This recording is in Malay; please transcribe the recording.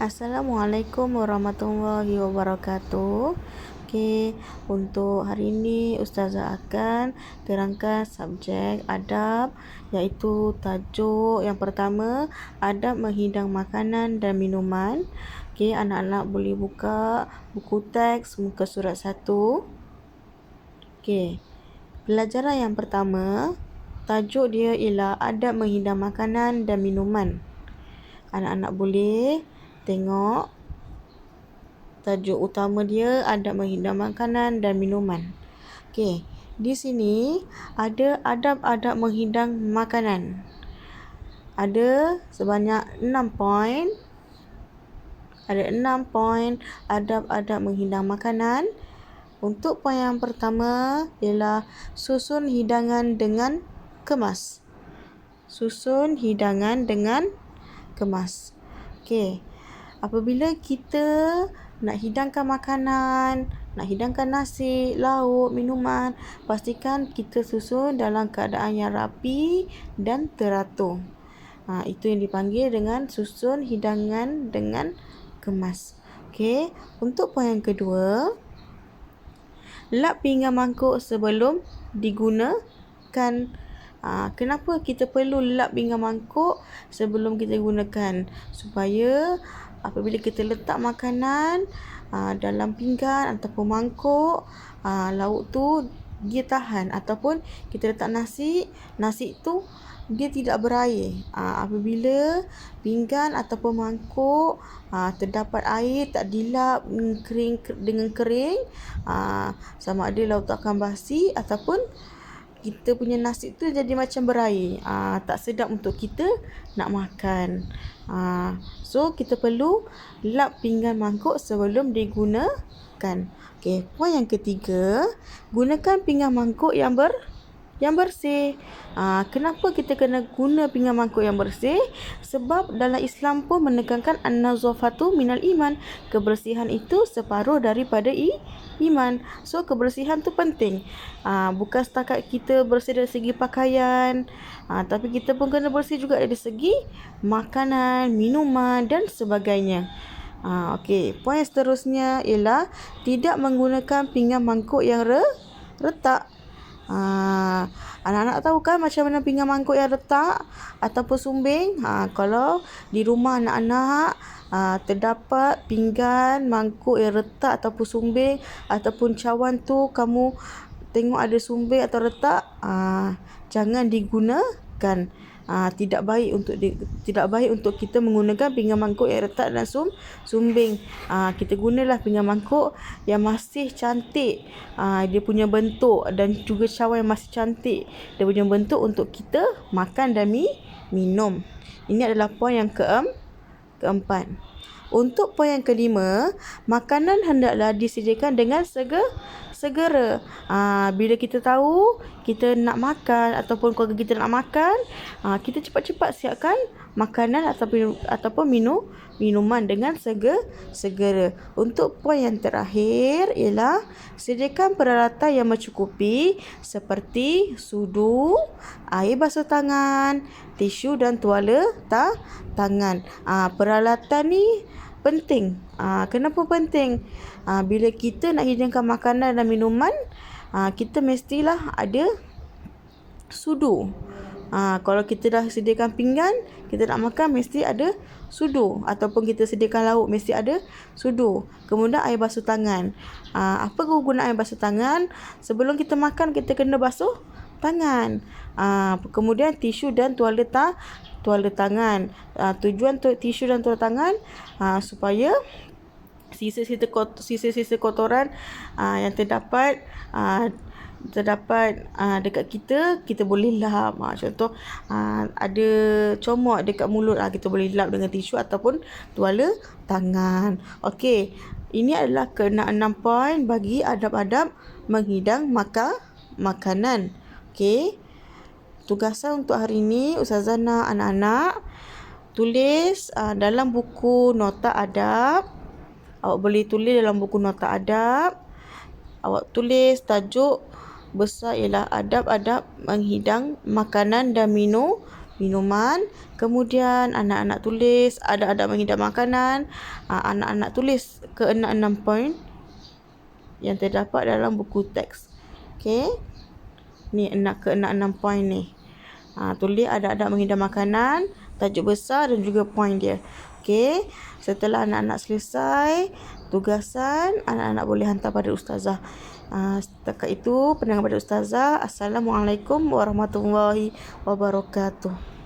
Assalamualaikum warahmatullahi wabarakatuh. Okey, untuk hari ini Ustazah akan terangkan subjek adab, iaitu tajuk yang pertama, adab menghidang makanan dan minuman. Okey, anak-anak boleh buka buku teks muka surat 1. Okey, pelajaran yang pertama, tajuk dia ialah adab menghidang makanan dan minuman. Anak-anak boleh tengok tajuk utama dia adab menghidang makanan dan minuman. Okey, di sini ada adab-adab menghidang makanan. Ada sebanyak 6 poin. Ada 6 poin adab-adab menghidang makanan. Untuk poin yang pertama ialah susun hidangan dengan kemas. Susun hidangan dengan kemas. Okey. Apabila kita nak hidangkan makanan, nak hidangkan nasi, lauk, minuman, pastikan kita susun dalam keadaan yang rapi dan teratur. Itu yang dipanggil dengan susun hidangan dengan kemas. Okey, untuk poin yang kedua, lap pinggan mangkuk sebelum digunakan. Kenapa kita perlu lap pinggan mangkuk sebelum kita gunakan? Supaya apabila kita letak makanan dalam pinggan ataupun mangkuk, lauk tu dia tahan, ataupun kita letak nasi tu dia tidak berair. Apabila pinggan ataupun mangkuk terdapat air, tak dilap dengan kering, sama ada lauk tu akan basi ataupun kita punya nasi tu jadi macam berair, tak sedap untuk kita nak makan. So kita perlu lap pinggan mangkuk sebelum digunakan. Okey, poin yang ketiga, gunakan pinggan mangkuk yang bersih. Kenapa kita kena guna pinggan mangkuk yang bersih? Sebab dalam Islam pun menekankan an-nazafatu minal iman. Kebersihan itu separuh daripada iman. So kebersihan tu penting. Bukan setakat kita bersih dari segi pakaian, tapi kita pun kena bersih juga dari segi makanan, minuman dan sebagainya. Okey, poin seterusnya ialah tidak menggunakan pinggan mangkuk yang retak. Anak-anak tahu kan macam mana pinggan mangkuk yang retak ataupun sumbing? Kalau di rumah anak-anak terdapat pinggan mangkuk yang retak ataupun sumbing, ataupun cawan tu kamu tengok ada sumbing atau retak, jangan digunakan. Tidak baik untuk kita menggunakan pinggan mangkuk yang retak dan sumbing. Kita gunalah pinggan mangkuk yang masih cantik, dia punya bentuk, dan juga cawan yang masih cantik dia punya bentuk untuk kita makan dan minum. Ini adalah poin yang keempat. Untuk poin yang kelima, makanan hendaklah disediakan dengan segera. Bila kita tahu kita nak makan ataupun keluarga kita nak makan, kita cepat-cepat siapkan makanan ataupun minuman dengan segera. Untuk poin yang terakhir ialah sediakan peralatan yang mencukupi seperti sudu, air basuh tangan, tisu dan tuala tangan. Peralatan ni penting. Kenapa penting? Bila kita nak hidangkan makanan dan minuman, kita mestilah ada sudu. Kalau kita dah sediakan pinggan, kita nak makan mesti ada sudu, ataupun kita sediakan lauk mesti ada sudu. Kemudian air basuh tangan. Apa kegunaan air basuh tangan? Sebelum kita makan, kita kena basuh tangan. Kemudian tisu dan tuala tangan. Tujuan tisu dan tuala tangan supaya sisa-sisa kotoran yang terdapat dekat kita boleh lap. Contoh ada comot dekat mulut, kita boleh lap dengan tisu ataupun tuala tangan. Okey, ini adalah kena 6 poin bagi adab-adab menghidang makanan. Okey, tugasan untuk hari ini Ustazah nak anak-anak tulis dalam buku nota adab. Awak boleh tulis dalam buku nota adab. Awak tulis tajuk besar ialah adab-adab menghidang makanan dan minuman. Kemudian anak-anak tulis adak-adak mengidap makanan. Anak-anak tulis keenam-enam poin yang terdapat dalam buku teks. Okey. Ni keenam-enam poin ni. Tulis adak-adak mengidap makanan, tajuk besar dan juga poin dia. Okey. Setelah anak-anak selesai tugasan, anak-anak boleh hantar pada ustazah. Setakat itu, pendengar pada ustazah. Assalamualaikum warahmatullahi wabarakatuh.